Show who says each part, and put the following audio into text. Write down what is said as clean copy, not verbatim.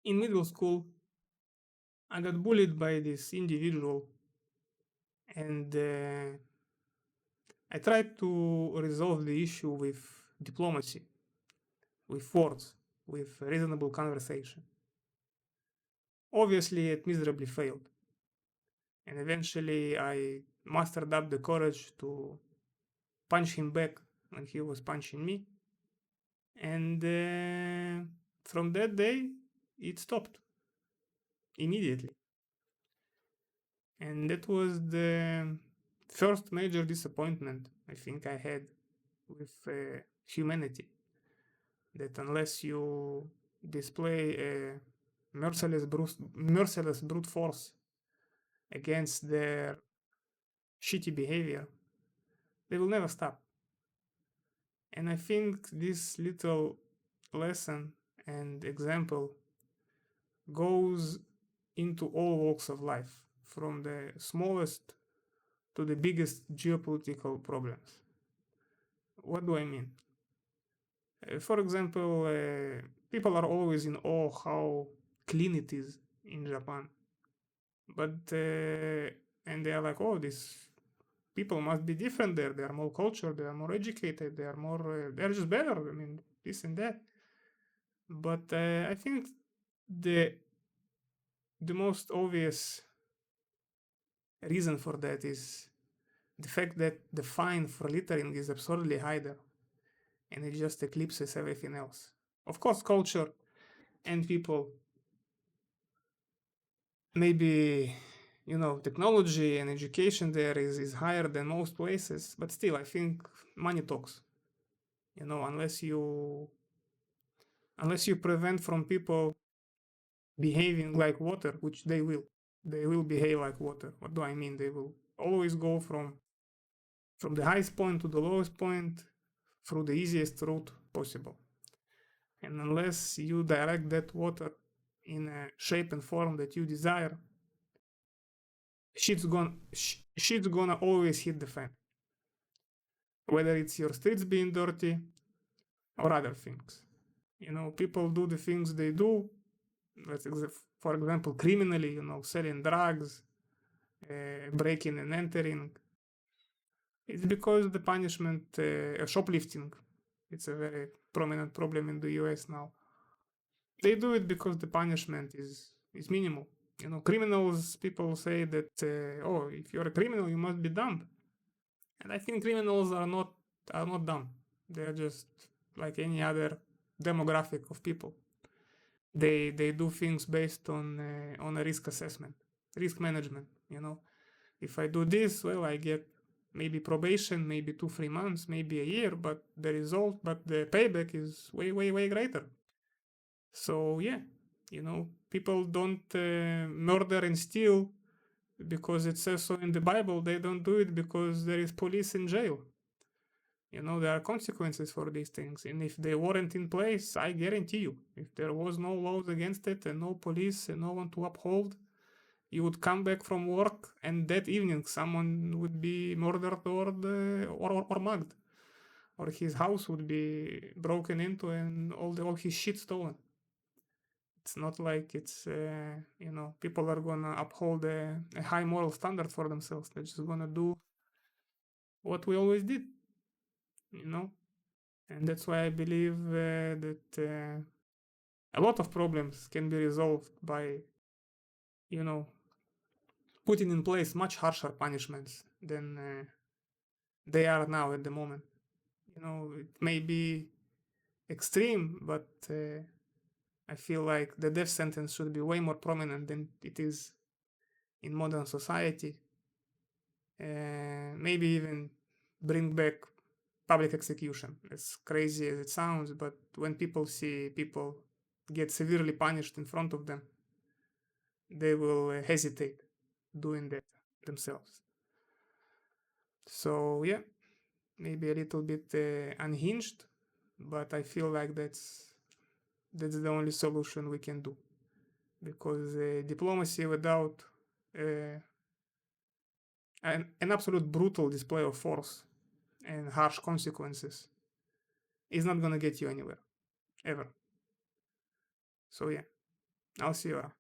Speaker 1: In middle school, I got bullied by this individual, and I tried to resolve the issue with diplomacy, with words, with reasonable conversation. Obviously, it miserably failed, and eventually I mustered up the courage to punch him back when he was punching me. And from that day, it stopped immediately. And that was the first major disappointment I think I had with humanity. That unless you display a merciless brute force against their shitty behavior, they will never stop. And I think this little lesson and example goes into all walks of life, from the smallest to the biggest geopolitical problems. What do I mean? For example, people are always in awe how clean it is in Japan, but and they are like, oh, these people must be different there. They are more cultured, they are more educated, they are more, they're just better. I mean, this and that. But I think the the most obvious reason for that is the fact that the fine for littering is absurdly high there, and it just eclipses everything else. Of course, culture and people, maybe, technology and education there is higher than most places, but still, I think money talks. Unless you prevent from people behaving like water, which they will behave like water. What do I mean? They will always go from the highest point to the lowest point through the easiest route possible. And unless you direct that water in a shape and form that you desire, shit's gonna always hit the fan. Whether it's your streets being dirty or other things. People do the things they do, for example, criminally, selling drugs, breaking and entering. It's because the punishment, shoplifting, it's a very prominent problem in the US now. They do it because the punishment is minimal. Criminals, people say that, oh, if you're a criminal, you must be dumb. And I think criminals are not dumb. They're just like any other demographic of people. They do things based on a risk assessment, risk management. If I do this, well, I get maybe probation, maybe 2-3 months, maybe a year, but the payback is way, way, way greater. So yeah, people don't murder and steal because it says so in the Bible. They don't do it because there is police in jail. There are consequences for these things, and if they weren't in place, I guarantee you, if there was no laws against it and no police and no one to uphold, you would come back from work and that evening someone would be murdered or mugged, or his house would be broken into and all his shit stolen. It's not like it's people are gonna uphold a high moral standard for themselves. They're just gonna do what we always did, and that's why I believe that a lot of problems can be resolved by you know putting in place much harsher punishments than they are now at the moment. It may be extreme, but I feel like the death sentence should be way more prominent than it is in modern society. Maybe even bring back public execution. As crazy as it sounds, but when people see people get severely punished in front of them, they will hesitate doing that themselves. So yeah, maybe a little bit unhinged, but I feel like that's the only solution we can do, because diplomacy without an absolute brutal display of force and harsh consequences is not gonna get you anywhere ever. So yeah, I'll see you around.